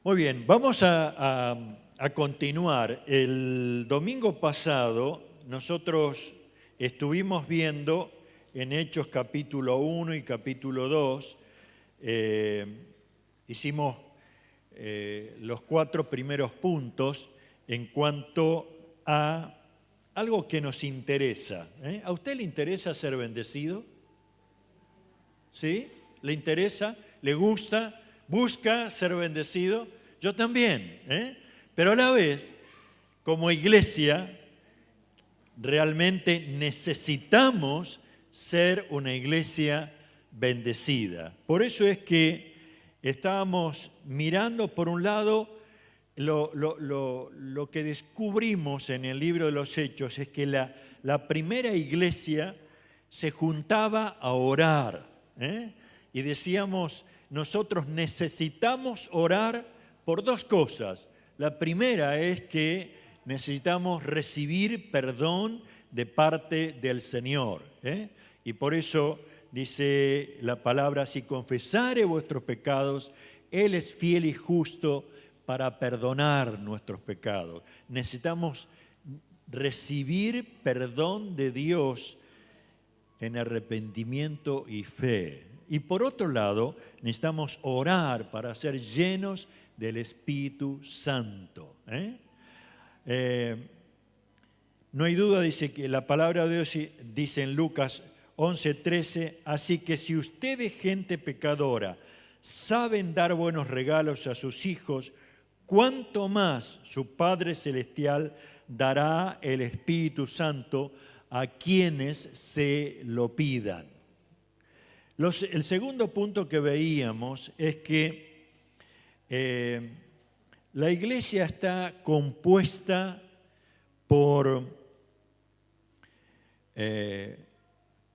Muy bien, vamos a continuar. El domingo pasado nosotros estuvimos viendo en Hechos capítulo 1 y capítulo 2, hicimos los 4 primeros puntos en cuanto a algo que nos interesa. ¿A usted le interesa ser bendecido? ¿Sí? ¿Le interesa? ¿Le gusta? ¿Busca ser bendecido? Yo también. Pero a la vez, como iglesia, realmente necesitamos ser una iglesia bendecida. Por eso es que estábamos mirando, por un lado, lo que descubrimos en el libro de los Hechos es que la primera iglesia se juntaba a orar. Y decíamos, nosotros necesitamos orar por 2 cosas. La primera es que necesitamos recibir perdón de parte del Señor. Y por eso dice la palabra, si confesare vuestros pecados, Él es fiel y justo para perdonar nuestros pecados. Necesitamos recibir perdón de Dios en arrepentimiento y fe. Y por otro lado, necesitamos orar para ser llenos del Espíritu Santo. No hay duda, dice que la palabra de Dios dice en Lucas 11:13, así que si ustedes, gente pecadora, saben dar buenos regalos a sus hijos, cuánto más su Padre Celestial dará el Espíritu Santo a quienes se lo pidan. El segundo punto que veíamos es que la iglesia está compuesta por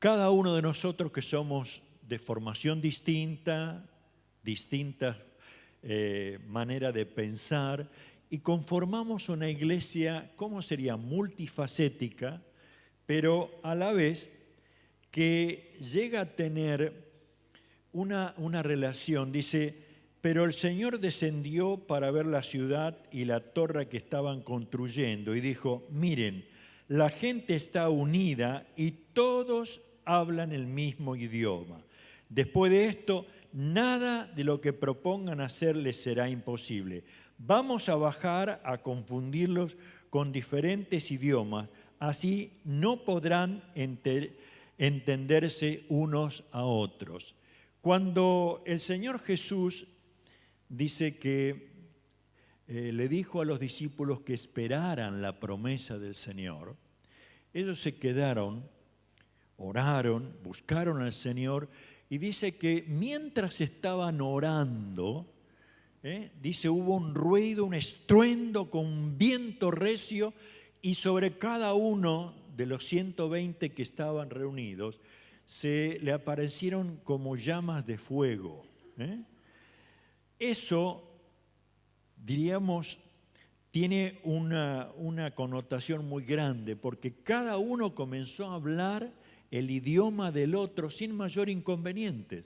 cada uno de nosotros que somos de formación distinta, distintas maneras de pensar, y conformamos una iglesia, ¿cómo sería? Multifacética, pero a la vez que llega a tener una relación. Dice, pero el Señor descendió para ver la ciudad y la torre que estaban construyendo y dijo, miren, la gente está unida y todos hablan el mismo idioma. Después de esto, nada de lo que propongan hacer les será imposible. Vamos a bajar a confundirlos con diferentes idiomas, así no podrán entenderse unos a otros. Cuando el Señor Jesús dice que le dijo a los discípulos que esperaran la promesa del Señor, ellos se quedaron, oraron, buscaron al Señor y dice que mientras estaban orando, dice hubo un ruido, un estruendo con un viento recio y sobre cada uno de los 120 que estaban reunidos se le aparecieron como llamas de fuego. Eso, diríamos, tiene una connotación muy grande porque cada uno comenzó a hablar el idioma del otro sin mayor inconveniente.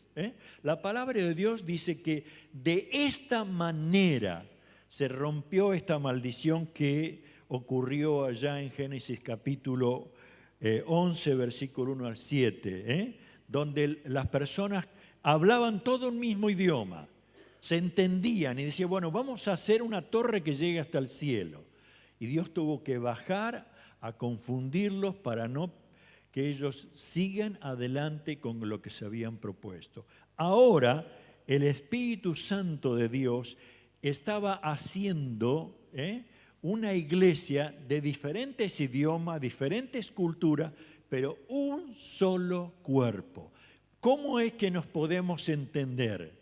La palabra de Dios dice que de esta manera se rompió esta maldición que ocurrió allá en Génesis capítulo 11, versículo 1 al 7, donde las personas hablaban todo un mismo idioma, se entendían y decían, bueno, vamos a hacer una torre que llegue hasta el cielo. Y Dios tuvo que bajar a confundirlos para no que ellos sigan adelante con lo que se habían propuesto. Ahora, el Espíritu Santo de Dios estaba haciendo una iglesia de diferentes idiomas, diferentes culturas, pero un solo cuerpo. ¿Cómo es que nos podemos entender?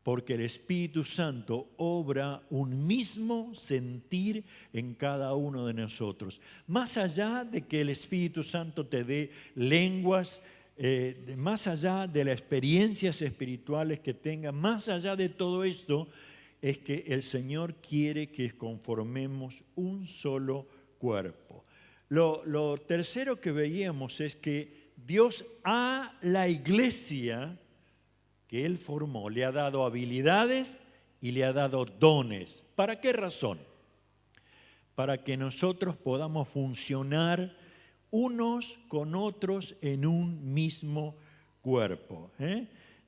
Porque el Espíritu Santo obra un mismo sentir en cada uno de nosotros. Más allá de que el Espíritu Santo te dé lenguas, más allá de las experiencias espirituales que tengas, más allá de todo esto, es que el Señor quiere que conformemos un solo cuerpo. Lo tercero que veíamos es que Dios a la iglesia que Él formó le ha dado habilidades y le ha dado dones. ¿Para qué razón? Para que nosotros podamos funcionar unos con otros en un mismo cuerpo.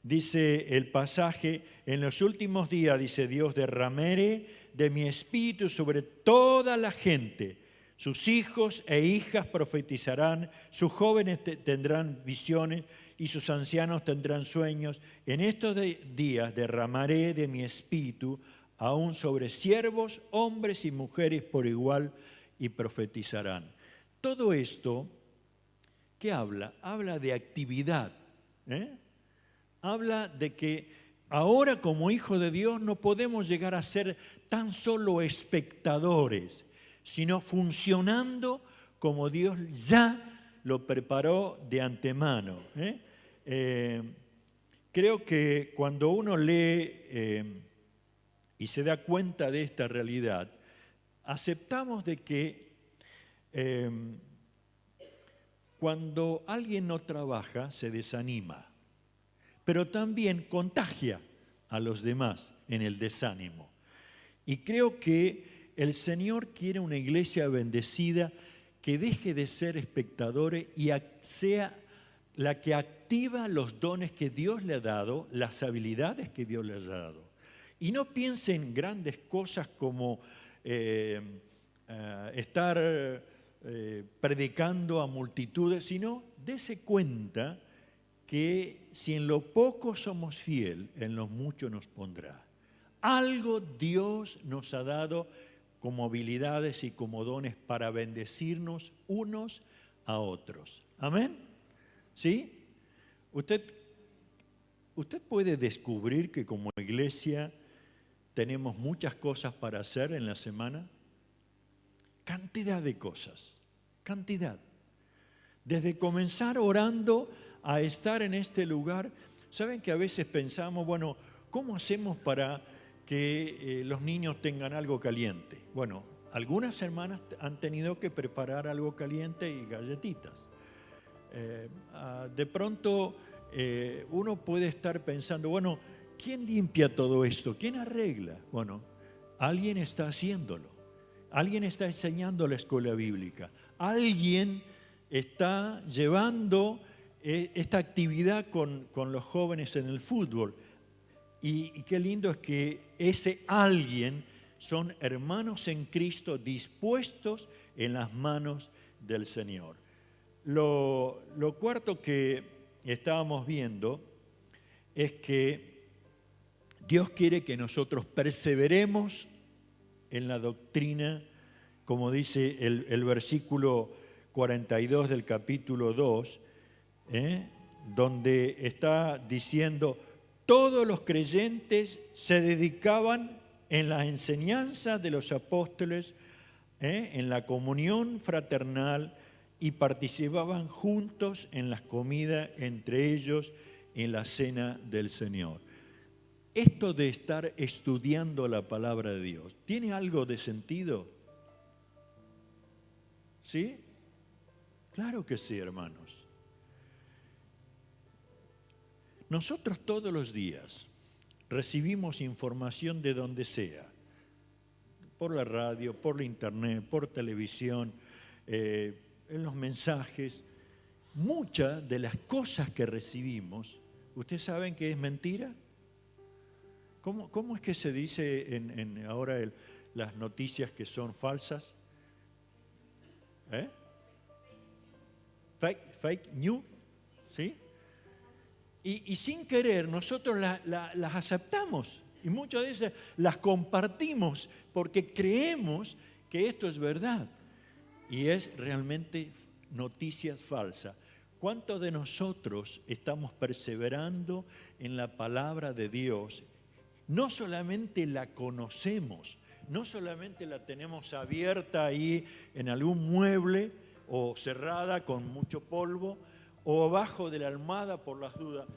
Dice el pasaje, en los últimos días, dice Dios, derramaré de mi espíritu sobre toda la gente. Sus hijos e hijas profetizarán, sus jóvenes tendrán visiones y sus ancianos tendrán sueños. En estos días derramaré de mi espíritu aún sobre siervos, hombres y mujeres por igual, y profetizarán. Todo esto, ¿qué habla? Habla de actividad. Habla de que ahora como hijos de Dios no podemos llegar a ser tan solo espectadores, sino funcionando como Dios ya lo preparó de antemano. Creo que cuando uno lee y se da cuenta de esta realidad, aceptamos de que cuando alguien no trabaja se desanima, pero también contagia a los demás en el desánimo. Y creo que el Señor quiere una iglesia bendecida que deje de ser espectadores y sea la que activa los dones que Dios le ha dado, las habilidades que Dios le ha dado. Y no piense en grandes cosas como estar predicando a multitudes, sino dése cuenta que si en lo poco somos fiel, en lo mucho nos pondrá. Algo Dios nos ha dado como habilidades y como dones para bendecirnos unos a otros. ¿Amén? ¿Sí? Usted puede descubrir que como iglesia tenemos muchas cosas para hacer en la semana. Cantidad de cosas, cantidad. Desde comenzar orando a estar en este lugar. ¿Saben que a veces pensamos, bueno, ¿cómo hacemos para que los niños tengan algo caliente? Bueno, algunas hermanas han tenido que preparar algo caliente y galletitas. De pronto uno puede estar pensando, bueno, ¿quién limpia todo esto? ¿Quién arregla? Bueno, alguien está haciéndolo. Alguien está enseñando la escuela bíblica. Alguien está llevando esta actividad con los jóvenes en el fútbol. Y qué lindo es que ese alguien son hermanos en Cristo dispuestos en las manos del Señor. Lo cuarto que estábamos viendo es que Dios quiere que nosotros perseveremos en la doctrina, como dice el versículo 42 del capítulo 2, donde está diciendo, todos los creyentes se dedicaban en la enseñanza de los apóstoles, en la comunión fraternal, y participaban juntos en las comidas, entre ellos en la cena del Señor. Esto de estar estudiando la palabra de Dios, ¿tiene algo de sentido? ¿Sí? Claro que sí, hermanos. Nosotros todos los días recibimos información de donde sea, por la radio, por la internet, por televisión, en los mensajes. Muchas de las cosas que recibimos, ¿ustedes saben que es mentira? ¿Cómo es que se dice ahora las noticias que son falsas? Fake news, ¿sí? Y sin querer nosotros las aceptamos y muchas veces las compartimos porque creemos que esto es verdad y es realmente noticias falsas. ¿Cuántos de nosotros estamos perseverando en la palabra de Dios? No solamente la conocemos, no solamente la tenemos abierta ahí en algún mueble o cerrada con mucho polvo o abajo de la almohada por las dudas.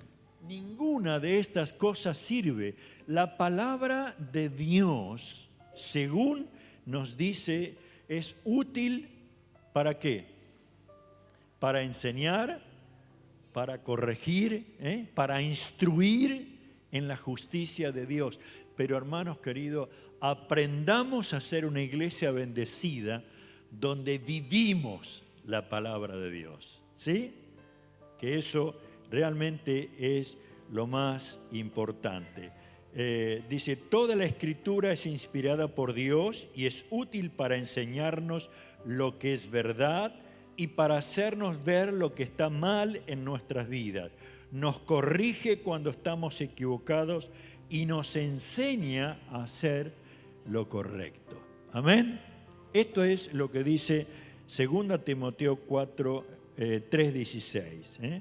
Ninguna de estas cosas sirve. La palabra de Dios, según nos dice, es útil ¿para qué? Para enseñar, para corregir, para instruir en la justicia de Dios. Pero hermanos queridos, aprendamos a ser una iglesia bendecida donde vivimos la palabra de Dios. ¿Sí? Que eso realmente es lo más importante. Dice, toda la Escritura es inspirada por Dios y es útil para enseñarnos lo que es verdad y para hacernos ver lo que está mal en nuestras vidas. Nos corrige cuando estamos equivocados y nos enseña a hacer lo correcto. Amén. Esto es lo que dice 2 Timoteo 4, 3:16.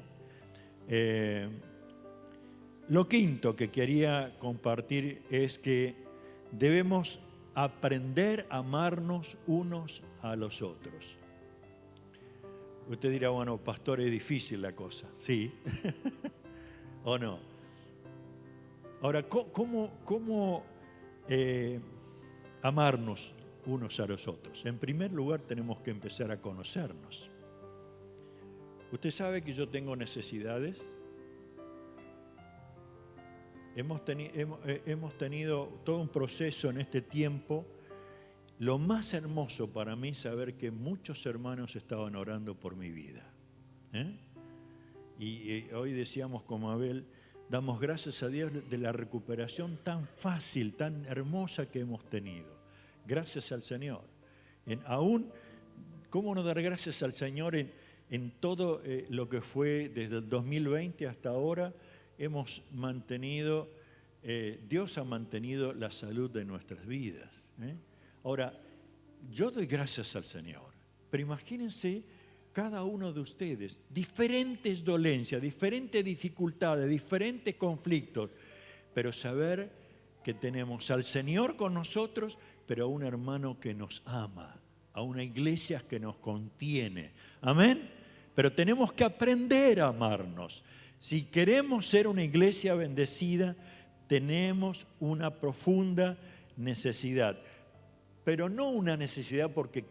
Lo quinto que quería compartir es que debemos aprender a amarnos unos a los otros. Usted dirá, bueno, pastor, es difícil la cosa. Sí. ¿O no? Ahora, ¿cómo amarnos unos a los otros? En primer lugar, tenemos que empezar a conocernos. ¿Usted sabe que yo tengo necesidades? Hemos tenido todo un proceso en este tiempo. Lo más hermoso para mí es saber que muchos hermanos estaban orando por mi vida. Y hoy decíamos como Abel, damos gracias a Dios de la recuperación tan fácil, tan hermosa que hemos tenido. Gracias al Señor. ¿Cómo no dar gracias al Señor en todo lo que fue desde el 2020 hasta ahora? Hemos mantenido, Dios ha mantenido la salud de nuestras vidas. Ahora, yo doy gracias al Señor, pero imagínense cada uno de ustedes, diferentes dolencias, diferentes dificultades, diferentes conflictos, pero saber que tenemos al Señor con nosotros, pero a un hermano que nos ama, a una iglesia que nos contiene. Amén. Pero tenemos que aprender a amarnos. Si queremos ser una iglesia bendecida, tenemos una profunda necesidad. Pero no una necesidad porque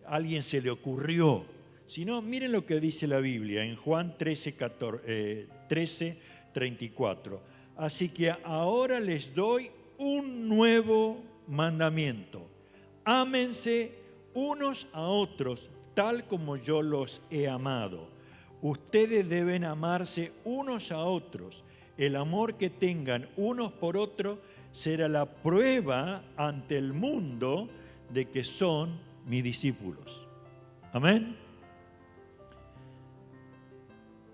a alguien se le ocurrió, sino miren lo que dice la Biblia en Juan 13:34. Así que ahora les doy un nuevo mandamiento. Ámense unos a otros tal como yo los he amado. Ustedes deben amarse unos a otros. El amor que tengan unos por otros será la prueba ante el mundo de que son mis discípulos. Amén.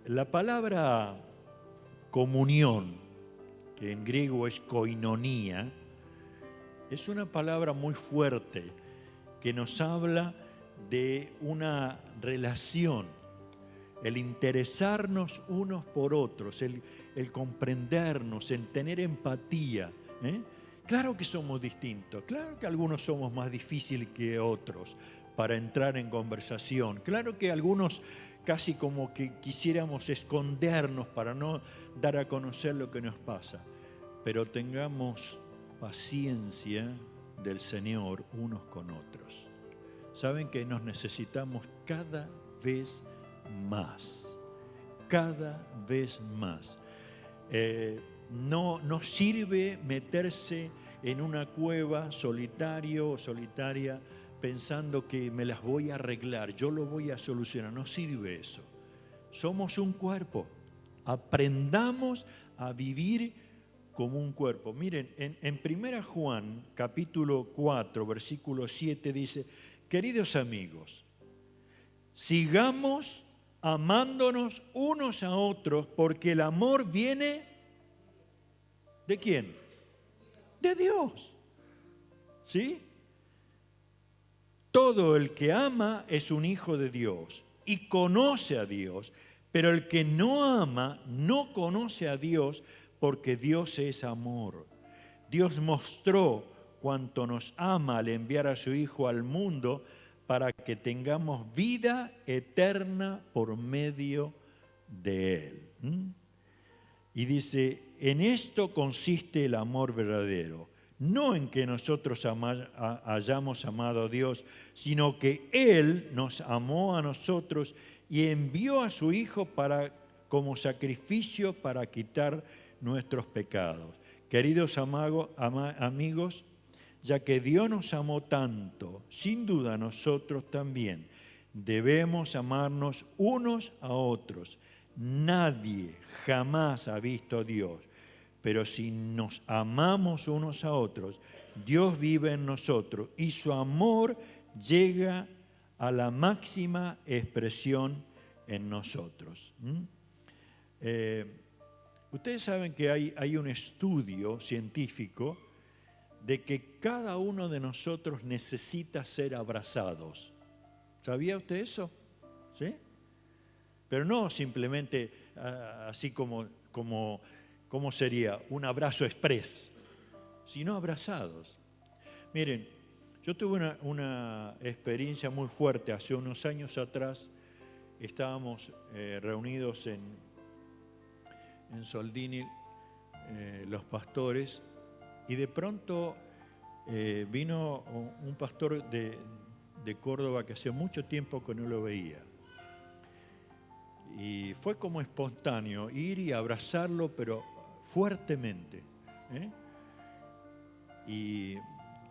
La palabra comunión, que en griego es koinonía, es una palabra muy fuerte que nos habla de una relación, el interesarnos unos por otros, el comprendernos, el tener empatía. Claro que somos distintos, claro que algunos somos más difíciles que otros para entrar en conversación, claro que algunos casi como que quisiéramos escondernos para no dar a conocer lo que nos pasa, pero tengamos paciencia del Señor unos con otros. Saben que nos necesitamos cada vez más, cada vez más. No sirve meterse en una cueva solitario o solitaria pensando que me las voy a arreglar, yo lo voy a solucionar. No sirve eso. Somos un cuerpo. Aprendamos a vivir como un cuerpo. Miren, en 1 Juan capítulo 4, versículo 7 dice, queridos amigos, sigamos amándonos unos a otros porque el amor viene ¿de quién? De Dios. ¿Sí? Todo el que ama es un hijo de Dios y conoce a Dios, pero el que no ama no conoce a Dios porque Dios es amor. Dios mostró cuánto nos ama al enviar a su Hijo al mundo para que tengamos vida eterna por medio de Él. Y dice, en esto consiste el amor verdadero, no en que nosotros hayamos amado a Dios, sino que Él nos amó a nosotros y envió a su Hijo como sacrificio para quitar nuestros pecados. Queridos amigos, ya que Dios nos amó tanto, sin duda nosotros también debemos amarnos unos a otros. Nadie jamás ha visto a Dios, pero si nos amamos unos a otros, Dios vive en nosotros y su amor llega a la máxima expresión en nosotros. Ustedes saben que hay un estudio científico de que cada uno de nosotros necesita ser abrazados. ¿Sabía usted eso? ¿Sí? Pero no simplemente así como sería un abrazo express, sino abrazados. Miren, yo tuve una experiencia muy fuerte hace unos años atrás. Estábamos reunidos en Soldini, los pastores, y de pronto vino un pastor de Córdoba que hacía mucho tiempo que no lo veía. Y fue como espontáneo ir y abrazarlo, pero fuertemente. Y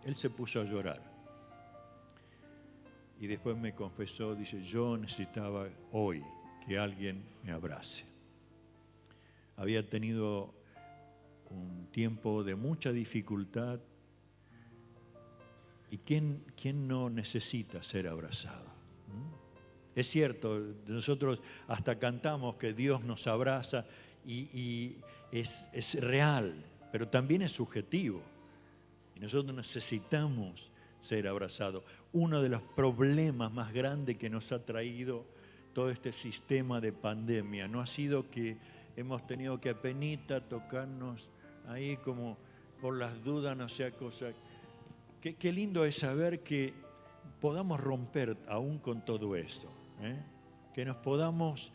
él se puso a llorar. Y después me confesó, dice, yo necesitaba hoy que alguien me abrace. Había tenido un tiempo de mucha dificultad. ¿Y quién no necesita ser abrazado? Es cierto, nosotros hasta cantamos que Dios nos abraza y es real, pero también es subjetivo. Y nosotros necesitamos ser abrazados. Uno de los problemas más grandes que nos ha traído todo este sistema de pandemia no ha sido que hemos tenido que apenita tocarnos ahí como por las dudas, no sea cosa. Qué lindo es saber que podamos romper aún con todo esto, que nos podamos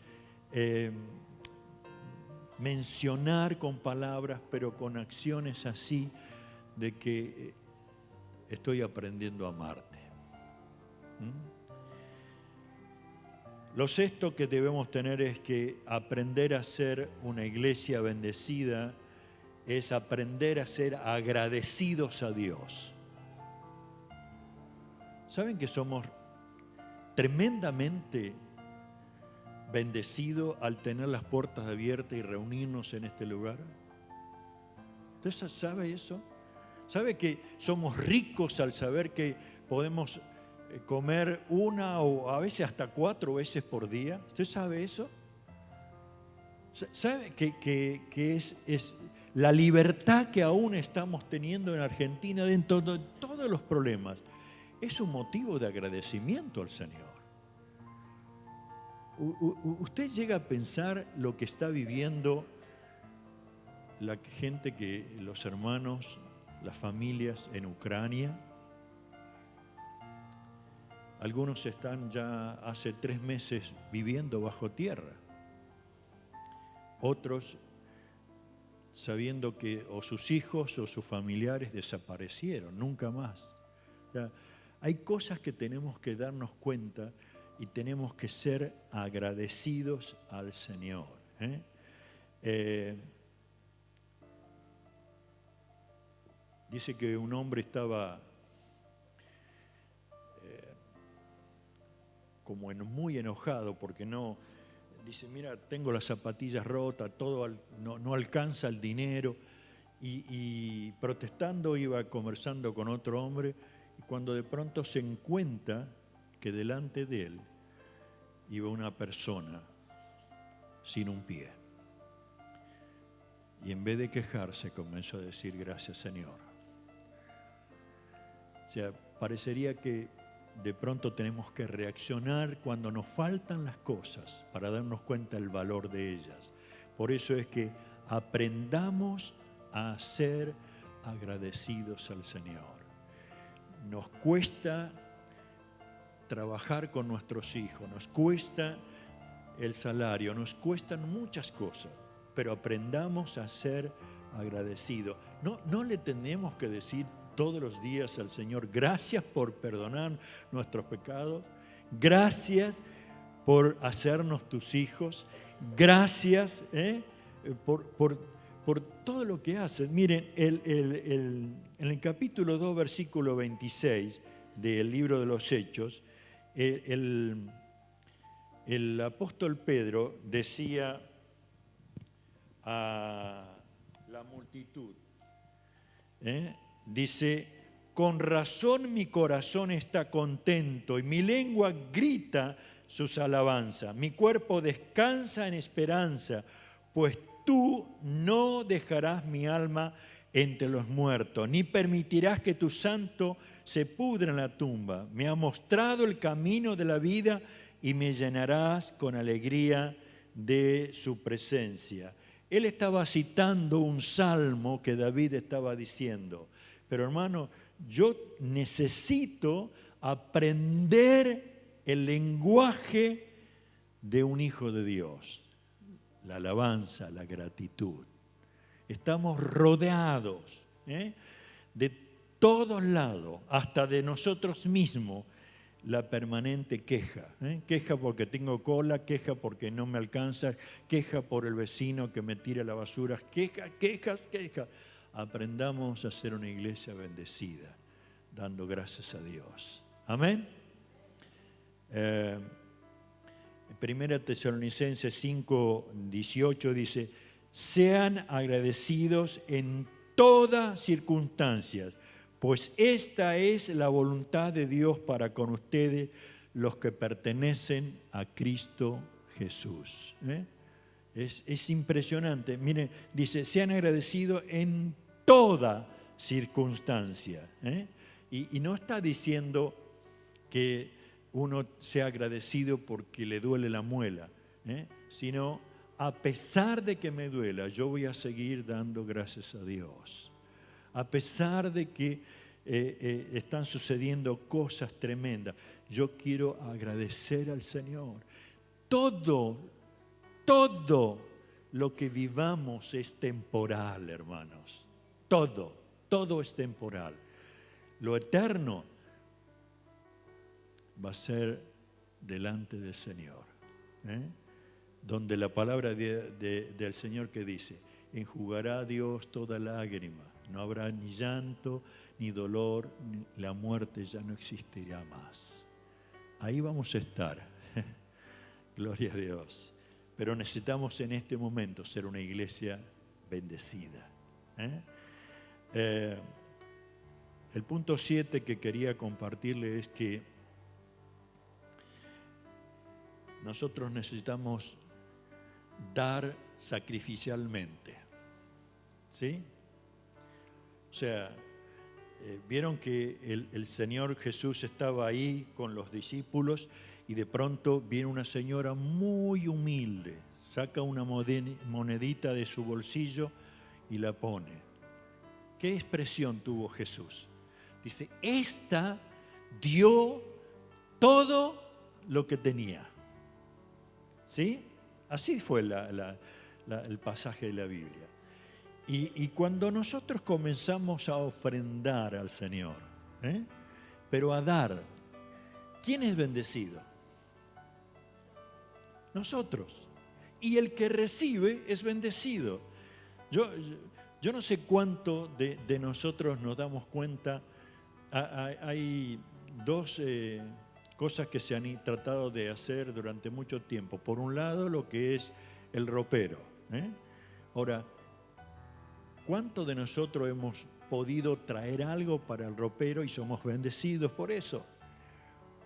mencionar con palabras, pero con acciones así de que estoy aprendiendo a amarte. Lo sexto que debemos tener es que aprender a ser una iglesia bendecida es aprender a ser agradecidos a Dios. ¿Saben que somos tremendamente bendecidos al tener las puertas abiertas y reunirnos en este lugar? ¿Usted sabe eso? ¿Sabe que somos ricos al saber que podemos comer una o a veces hasta 4 veces por día? ¿Usted sabe eso? ¿Sabe que es la libertad que aún estamos teniendo en Argentina dentro de todos los problemas? Es un motivo de agradecimiento al Señor. ¿Usted llega a pensar lo que está viviendo la gente, los hermanos, las familias en Ucrania? Algunos están ya hace 3 meses viviendo bajo tierra. Otros sabiendo que o sus hijos o sus familiares desaparecieron, nunca más. O sea, hay cosas que tenemos que darnos cuenta y tenemos que ser agradecidos al Señor. Dice que un hombre estaba como muy enojado porque no, dice, mira, tengo las zapatillas rotas, no alcanza el dinero, y protestando iba conversando con otro hombre, y cuando de pronto se encuentra que delante de él iba una persona sin un pie. Y en vez de quejarse comenzó a decir, gracias Señor. O sea, parecería que de pronto tenemos que reaccionar cuando nos faltan las cosas para darnos cuenta del valor de ellas. Por eso es que aprendamos a ser agradecidos al Señor. Nos cuesta trabajar con nuestros hijos, nos cuesta el salario, nos cuestan muchas cosas, pero aprendamos a ser agradecidos. No le tenemos que decir todos los días al Señor, gracias por perdonar nuestros pecados, gracias por hacernos tus hijos, gracias por todo lo que hacen. Miren, en el capítulo 2, versículo 26 del libro de los Hechos, el apóstol Pedro decía a la multitud, dice: con razón mi corazón está contento y mi lengua grita sus alabanzas. Mi cuerpo descansa en esperanza, pues tú no dejarás mi alma entre los muertos, ni permitirás que tu santo se pudra en la tumba. Me has mostrado el camino de la vida y me llenarás con alegría de su presencia. Él estaba citando un salmo que David estaba diciendo. Pero hermano, yo necesito aprender el lenguaje de un hijo de Dios. La alabanza, la gratitud. Estamos rodeados de todos lados, hasta de nosotros mismos, la permanente queja. Queja porque tengo cola, queja porque no me alcanza, queja por el vecino que me tira la basura, quejas. Aprendamos a ser una iglesia bendecida, dando gracias a Dios. Amén. Primera Tesalonicenses 5:18 dice: sean agradecidos en todas circunstancias, pues esta es la voluntad de Dios para con ustedes, los que pertenecen a Cristo Jesús. Es impresionante. Miren, dice: sean agradecidos en toda circunstancia. Y no está diciendo que uno sea agradecido porque le duele la muela, sino a pesar de que me duela, yo voy a seguir dando gracias a Dios. A pesar de que están sucediendo cosas tremendas, yo quiero agradecer al Señor. Todo lo que vivamos es temporal, hermanos. Todo es temporal. Lo eterno va a ser delante del Señor. Donde la palabra del Señor que dice: enjugará a Dios toda lágrima, no habrá ni llanto, ni dolor, la muerte ya no existirá más. Ahí vamos a estar. Gloria a Dios. Pero necesitamos en este momento ser una iglesia bendecida. El punto 7 que quería compartirle es que nosotros necesitamos dar sacrificialmente. ¿Sí? O sea, vieron que el Señor Jesús estaba ahí con los discípulos y de pronto viene una señora muy humilde, saca una monedita de su bolsillo y la pone. ¿Qué expresión tuvo Jesús? Dice: esta dio todo lo que tenía. ¿Sí? Así fue el pasaje de la Biblia. Y cuando nosotros comenzamos a ofrendar al Señor, pero a dar, ¿quién es bendecido? Nosotros. Y el que recibe es bendecido. Yo no sé cuánto de nosotros nos damos cuenta. Hay dos cosas que se han tratado de hacer durante mucho tiempo. Por un lado, lo que es el ropero. Ahora, ¿cuántos de nosotros hemos podido traer algo para el ropero y somos bendecidos por eso?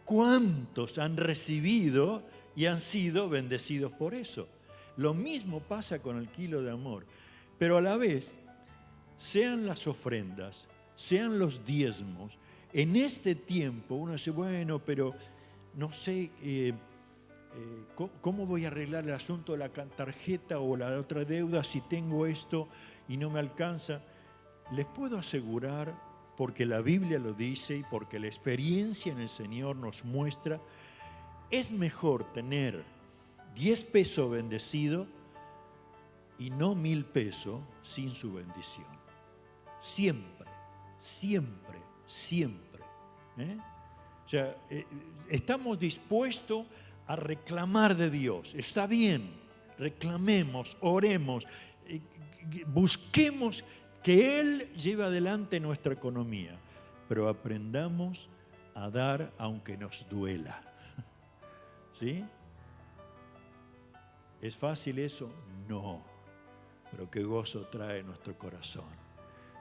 ¿Cuántos han recibido y han sido bendecidos por eso? Lo mismo pasa con el kilo de amor. Pero a la vez, sean las ofrendas, sean los diezmos, en este tiempo uno dice: bueno, pero no sé cómo voy a arreglar el asunto de la tarjeta o la otra deuda si tengo esto y no me alcanza. Les puedo asegurar, porque la Biblia lo dice y porque la experiencia en el Señor nos muestra, es mejor tener 10 pesos bendecidos y no 1000 pesos sin su bendición. Siempre. O sea, estamos dispuestos a reclamar de Dios. Está bien, reclamemos, oremos, busquemos que Él lleve adelante nuestra economía, pero aprendamos a dar aunque nos duela. ¿Sí? ¿Es fácil eso? No. Pero qué gozo trae nuestro corazón.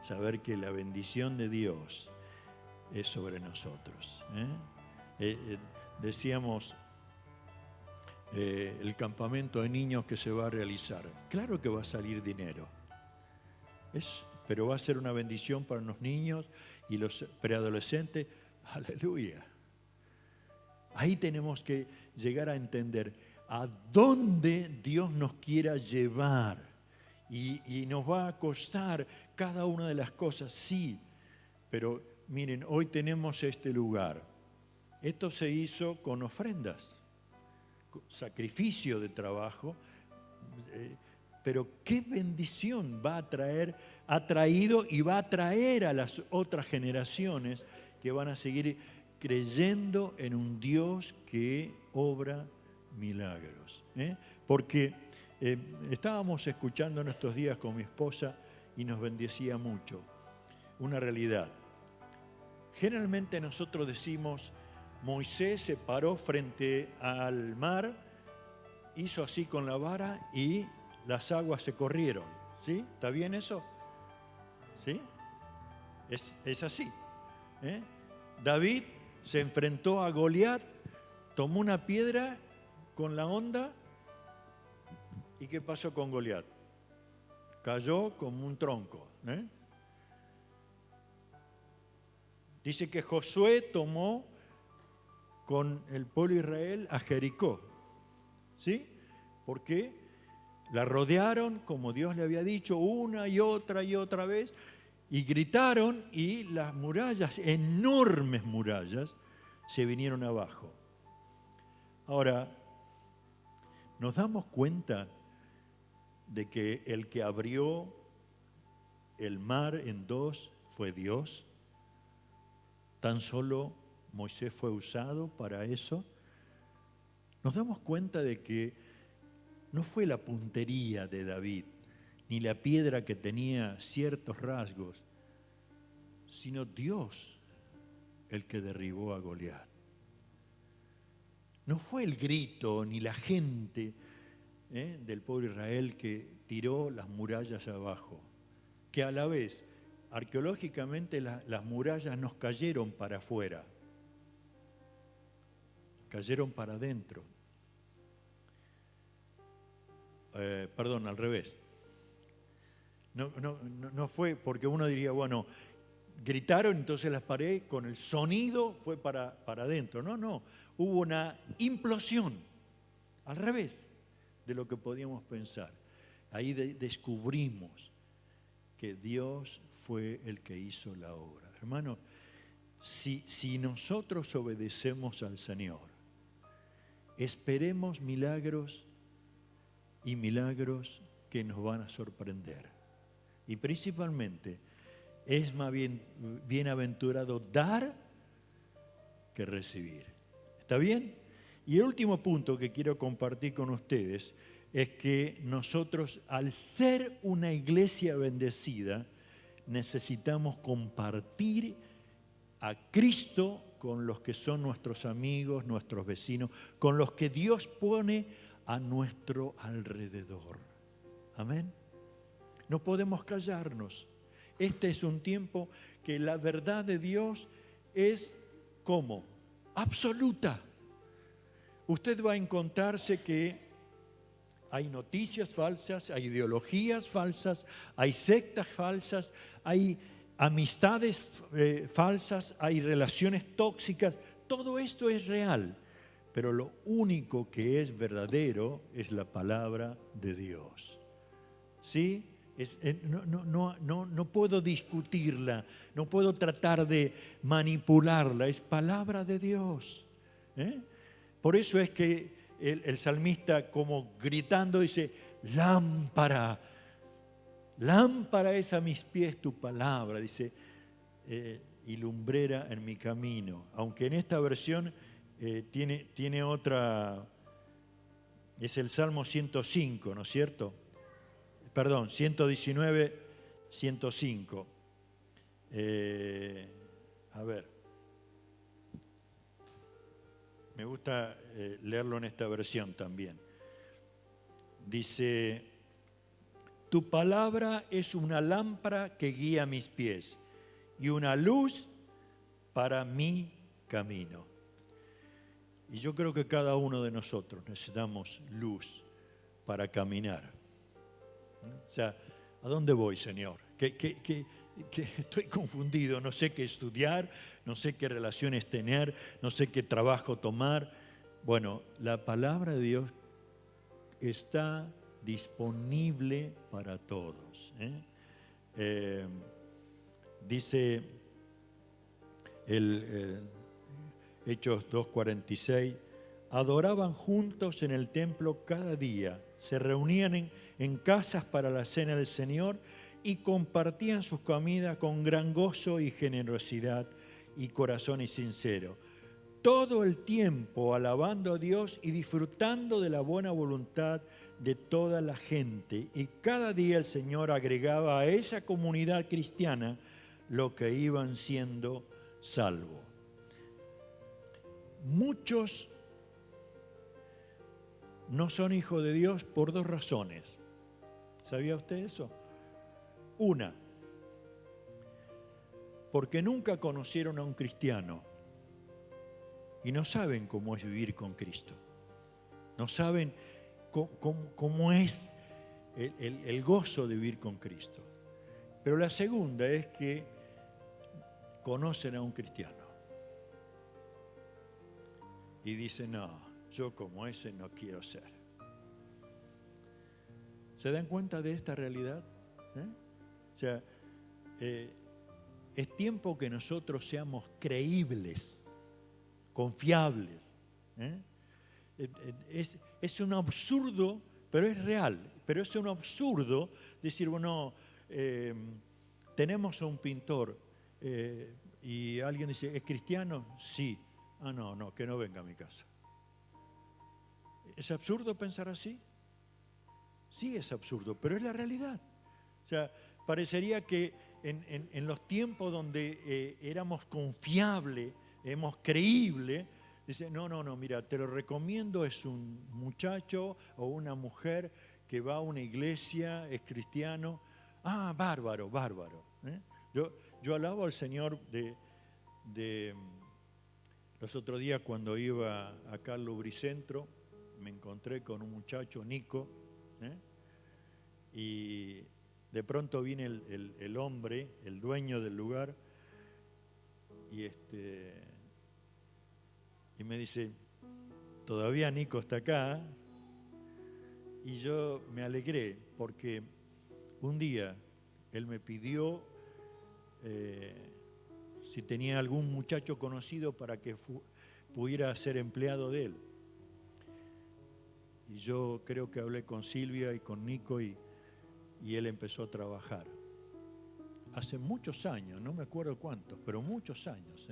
Saber que la bendición de Dios es sobre nosotros. Decíamos, el campamento de niños que se va a realizar. Claro que va a salir dinero. Pero va a ser una bendición para los niños y los preadolescentes. Aleluya. Ahí tenemos que llegar a entender a dónde Dios nos quiera llevar. Y nos va a costar cada una de las cosas, sí. Pero miren, hoy tenemos este lugar. Esto se hizo con ofrendas, sacrificio de trabajo. Pero qué bendición va a traer, ha traído y va a traer a las otras generaciones que van a seguir creyendo en un Dios que obra milagros. Porque estábamos escuchando en estos días con mi esposa y nos bendecía mucho una realidad. Generalmente nosotros decimos, Moisés se paró frente al mar, hizo así con la vara y las aguas se corrieron. ¿Sí? ¿Está bien eso? ¿Sí? Es así. David se enfrentó a Goliat, tomó una piedra con la onda. ¿Y qué pasó con Goliat? Cayó como un tronco. Dice que Josué tomó con el pueblo de Israel a Jericó. ¿Sí? ¿Por qué? La rodearon, como Dios le había dicho, una y otra vez, y gritaron, y las murallas, enormes murallas, se vinieron abajo. Ahora, nos damos cuenta de que el que abrió el mar en dos fue Dios. Tan solo Moisés fue usado para eso. Nos damos cuenta de que no fue la puntería de David, ni la piedra que tenía ciertos rasgos, sino Dios el que derribó a Goliat. No fue el grito ni la gente del pueblo de Israel que tiró las murallas abajo, que a la vez, arqueológicamente, las murallas nos cayeron para afuera, cayeron para adentro. Perdón, al revés. No fue porque uno diría, bueno, gritaron, entonces las paredes con el sonido fue para adentro. No, hubo una implosión, al revés de lo que podíamos pensar. Ahí descubrimos que Dios fue el que hizo la obra. Hermano, si nosotros obedecemos al Señor, esperemos milagros y milagros que nos van a sorprender. Y principalmente, es más bienaventurado dar que recibir. ¿Está bien? Y el último punto que quiero compartir con ustedes es que nosotros, al ser una iglesia bendecida, necesitamos compartir a Cristo con los que son nuestros amigos, nuestros vecinos, con los que Dios pone a nuestro alrededor. Amén. No podemos callarnos. Este es un tiempo que la verdad de Dios es ¿cómo? Absoluta. Usted va a encontrarse que hay noticias falsas, hay ideologías falsas, hay sectas falsas, hay amistades falsas, hay relaciones tóxicas. Todo esto es real, pero lo único que es verdadero es la palabra de Dios. ¿Sí? No puedo discutirla, no puedo tratar de manipularla, es palabra de Dios. Por eso es que el salmista, como gritando, dice, lámpara es a mis pies tu palabra, dice, y lumbrera en mi camino. Aunque en esta versión tiene otra, es el Salmo 105, ¿no es cierto? perdón, 119, 105. A ver, me gusta leerlo en esta versión también. Dice, tu palabra es una lámpara que guía mis pies y una luz para mi camino. Y yo creo que cada uno de nosotros necesitamos luz para caminar. O sea, ¿a dónde voy, Señor? Que estoy confundido, no sé qué estudiar, no sé qué relaciones tener, no sé qué trabajo tomar. Bueno, la palabra de Dios está disponible para todos. Dice Hechos 2:46, adoraban juntos en el templo cada día, se reunían en casas para la cena del Señor y compartían sus comidas con gran gozo y generosidad y corazones sinceros. Todo el tiempo alabando a Dios y disfrutando de la buena voluntad de toda la gente. Y cada día el Señor agregaba a esa comunidad cristiana lo que iban siendo salvos. Muchos no son hijos de Dios por dos razones. ¿Sabía usted eso? Una, porque nunca conocieron a un cristiano y no saben cómo es vivir con Cristo. No saben cómo es el gozo de vivir con Cristo. Pero la segunda es que conocen a un cristiano y dicen, no, yo como ese no quiero ser. ¿Se dan cuenta de esta realidad? O sea, es tiempo que nosotros seamos creíbles, confiables. Es un absurdo, pero es real. Pero es un absurdo decir, bueno, tenemos a un pintor y alguien dice, ¿es cristiano? Sí. Ah, no, que no venga a mi casa. ¿Es absurdo pensar así? Sí, es absurdo, pero es la realidad. O sea, parecería que en los tiempos donde éramos confiables, éramos creíbles, dice, no, mira, te lo recomiendo, es un muchacho o una mujer que va a una iglesia, es cristiano. Ah, bárbaro. Yo alabo al Señor de los otros días cuando iba acá al Lubricentro, me encontré con un muchacho, Nico, y de pronto viene el hombre, el dueño del lugar, y me dice, todavía Nico está acá, y yo me alegré porque un día él me pidió si tenía algún muchacho conocido para que pudiera ser empleado de él. Y yo creo que hablé con Silvia y con Nico y él empezó a trabajar. Hace muchos años, no me acuerdo cuántos, pero muchos años.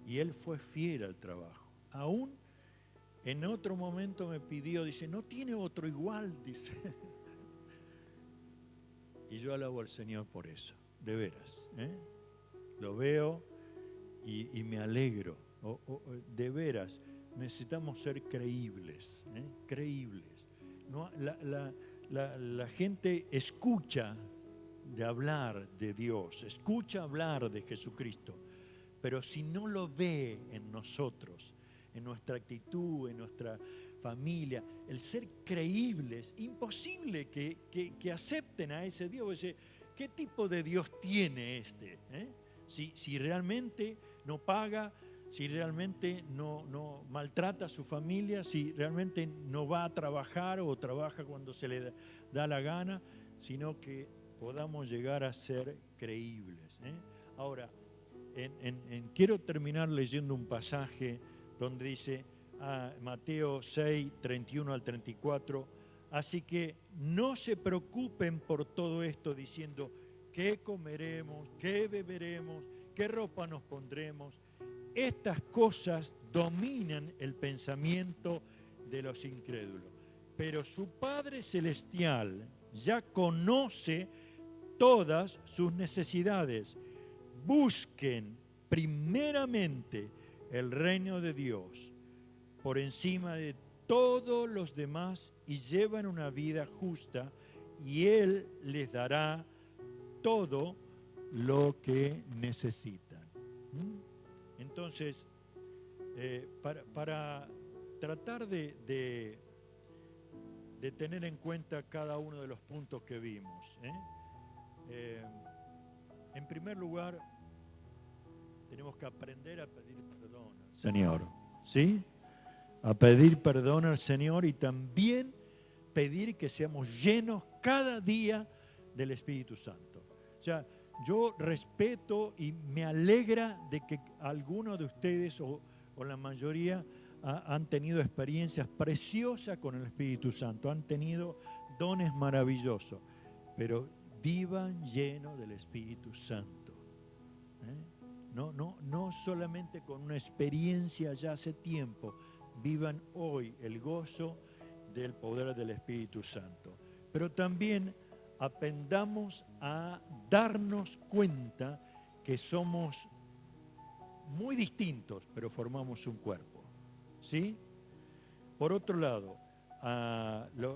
Y él fue fiel al trabajo. Aún en otro momento me pidió, dice, ¿no tiene otro igual? Dice. Y yo alabo al Señor por eso, de veras. Lo veo y me alegro. De veras, necesitamos ser creíbles. Creíbles. No, la gente escucha de hablar de Dios, escucha hablar de Jesucristo, pero si no lo ve en nosotros, en nuestra actitud, en nuestra familia, el ser creíbles, imposible que acepten a ese Dios. ¿Qué tipo de Dios tiene este? Si realmente no paga, si realmente no maltrata a su familia, si realmente no va a trabajar o trabaja cuando se le da la gana, sino que podamos llegar a ser creíbles. Ahora, quiero terminar leyendo un pasaje donde dice, Mateo 6, 31 al 34, así que no se preocupen por todo esto diciendo, ¿qué comeremos? ¿Qué beberemos? ¿Qué ropa nos pondremos? Estas cosas dominan el pensamiento de los incrédulos. Pero su Padre Celestial ya conoce todas sus necesidades. Busquen primeramente el reino de Dios por encima de todos los demás y llevan una vida justa y Él les dará todo lo que necesitan. Entonces, para tratar de tener en cuenta cada uno de los puntos que vimos, en primer lugar, tenemos que aprender a pedir perdón al Señor, ¿sí? A pedir perdón al Señor y también pedir que seamos llenos cada día del Espíritu Santo. O sea, yo respeto y me alegra de que algunos de ustedes o la mayoría han tenido experiencias preciosas con el Espíritu Santo, han tenido dones maravillosos, pero vivan llenos del Espíritu Santo. No solamente con una experiencia ya hace tiempo, vivan hoy el gozo del poder del Espíritu Santo. Pero también aprendamos a darnos cuenta que somos muy distintos, pero formamos un cuerpo, ¿sí? Por otro lado,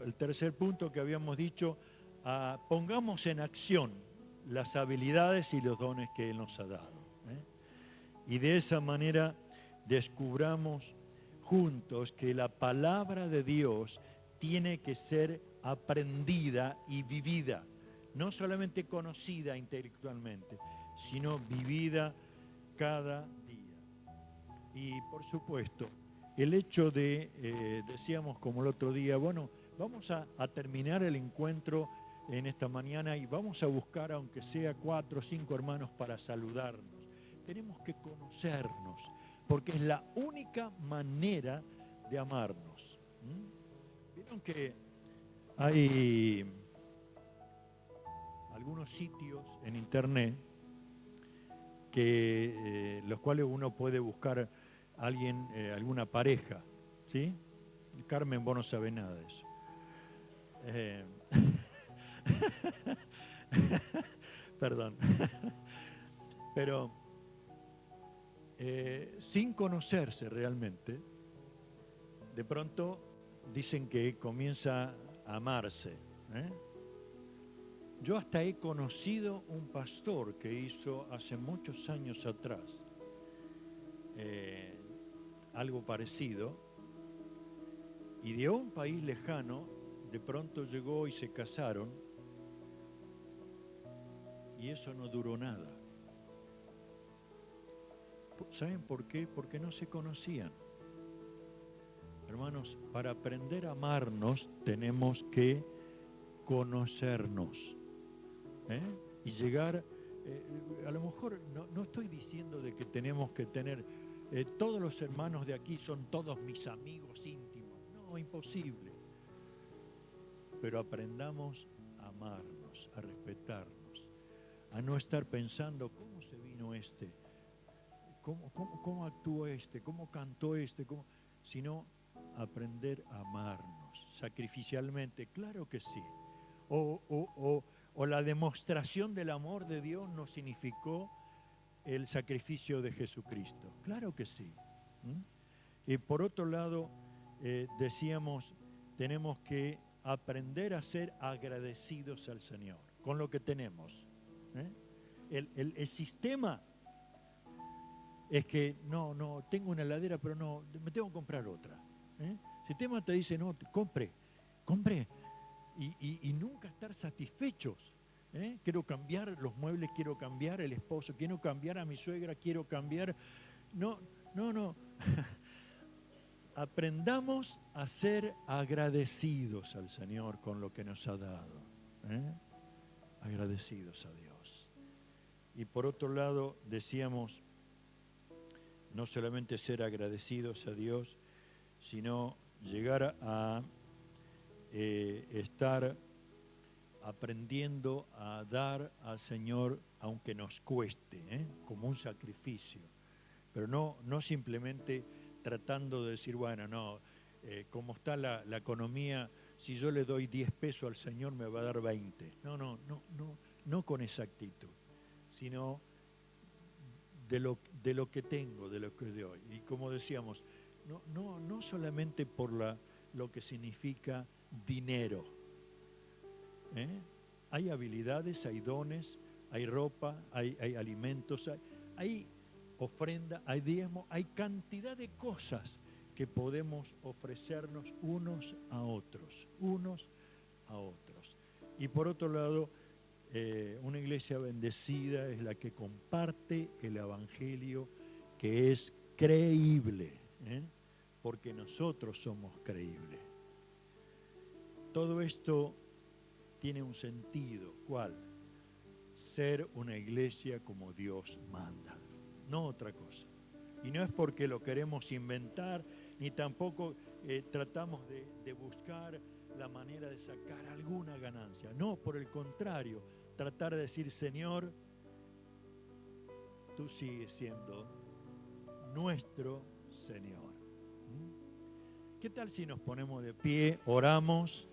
el tercer punto que habíamos dicho, pongamos en acción las habilidades y los dones que Él nos ha dado. Y de esa manera descubramos juntos que la palabra de Dios tiene que ser aprendida y vivida, no solamente conocida intelectualmente, sino vivida cada día. Y por supuesto, el hecho de, decíamos como el otro día, bueno, vamos a terminar el encuentro en esta mañana y vamos a buscar, aunque sea 4 o 5 hermanos, para saludarnos. Tenemos que conocernos, porque es la única manera de amarnos. Vieron que hay algunos sitios en internet que los cuales uno puede buscar a alguien, alguna pareja, ¿sí? Carmen, vos no sabés nada de eso. Perdón. Pero sin conocerse realmente, de pronto dicen que comienza a amarse. Yo hasta he conocido un pastor que hizo hace muchos años atrás algo parecido, y de un país lejano de pronto llegó y se casaron, y eso no duró nada. ¿Saben por qué? Porque no se conocían. Hermanos, para aprender a amarnos tenemos que conocernos. Y llegar, a lo mejor no estoy diciendo de que tenemos que tener, todos los hermanos de aquí son todos mis amigos íntimos. No, imposible. Pero aprendamos a amarnos, a respetarnos, a no estar pensando cómo se vino este, cómo actuó este, cómo cantó este, sino aprender a amarnos sacrificialmente, claro que sí. O la demostración del amor de Dios no significó el sacrificio de Jesucristo, claro que sí. Y por otro lado, decíamos, tenemos que aprender a ser agradecidos al Señor con lo que tenemos. El sistema es que no, tengo una heladera, pero no, me tengo que comprar otra. El sistema te dice, no, compre, y nunca estar satisfechos. Quiero cambiar los muebles, quiero cambiar el esposo, quiero cambiar a mi suegra, quiero cambiar. No. Aprendamos a ser agradecidos al Señor con lo que nos ha dado. Agradecidos a Dios. Y por otro lado, decíamos, no solamente ser agradecidos a Dios, sino llegar a estar aprendiendo a dar al Señor aunque nos cueste, como un sacrificio. Pero no simplemente tratando de decir, bueno, como está la economía, si yo le doy 10 pesos al Señor me va a dar 20. No con esa actitud, sino de lo que tengo, de lo que doy. Y como decíamos, no solamente por lo que significa dinero. Hay habilidades, hay dones, hay ropa, hay alimentos, hay ofrenda, hay diezmo, hay cantidad de cosas que podemos ofrecernos unos a otros. Y por otro lado, una iglesia bendecida es la que comparte el evangelio, que es creíble, porque nosotros somos creíbles. Todo esto tiene un sentido. ¿Cuál? Ser una iglesia como Dios manda, no otra cosa. Y no es porque lo queremos inventar, ni tampoco tratamos de buscar la manera de sacar alguna ganancia. No, por el contrario, tratar de decir, Señor, tú sigues siendo nuestro Señor. ¿Qué tal si nos ponemos de pie, oramos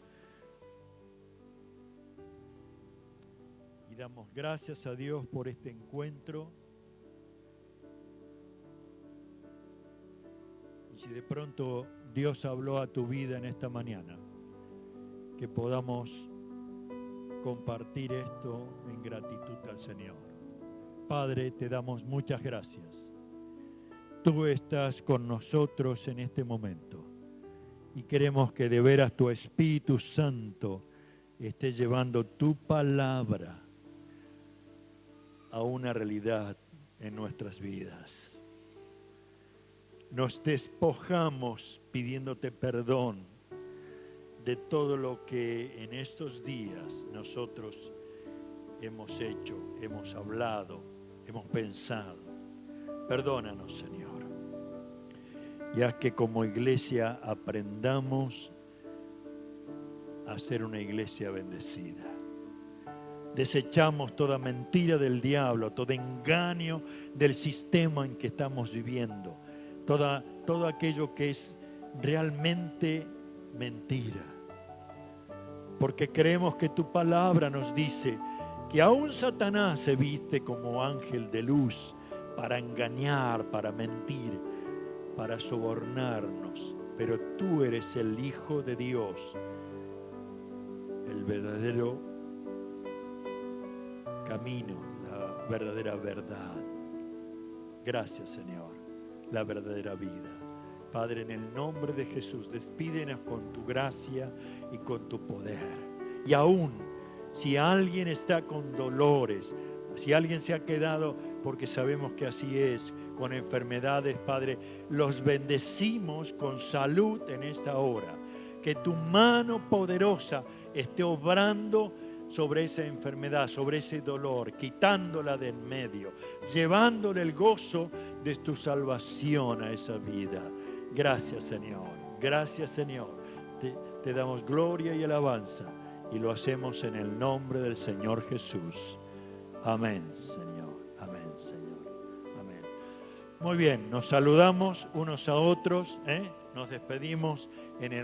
y damos gracias a Dios por este encuentro? Y si de pronto Dios habló a tu vida en esta mañana, que podamos compartir esto en gratitud al Señor. Padre, te damos muchas gracias. Tú estás con nosotros en este momento y queremos que de veras tu Espíritu Santo esté llevando tu palabra a una realidad en nuestras vidas. Nos despojamos pidiéndote perdón de todo lo que en estos días nosotros hemos hecho, hemos hablado, hemos pensado. Perdónanos, Señor. Y haz que como iglesia aprendamos a ser una iglesia bendecida. Desechamos toda mentira del diablo, todo engaño del sistema en que estamos viviendo, todo aquello que es realmente mentira. Porque creemos que tu palabra nos dice que aún Satanás se viste como ángel de luz para engañar, para mentir, para sobornarnos. Pero tú eres el Hijo de Dios, el verdadero camino, la verdadera verdad. Gracias, Señor, la verdadera vida. Padre, en el nombre de Jesús, despídenos con tu gracia y con tu poder. Y aún, si alguien está con dolores, si alguien se ha quedado, porque sabemos que así es, con enfermedades, Padre, los bendecimos con salud en esta hora. Que tu mano poderosa esté obrando sobre esa enfermedad, sobre ese dolor, quitándola de en medio, llevándole el gozo de tu salvación a esa vida. Gracias, Señor. Gracias, Señor. Te damos gloria y alabanza y lo hacemos en el nombre del Señor Jesús. Amén, Señor. Amén, Señor. Amén. Muy bien, nos saludamos unos a otros, nos despedimos en el amor.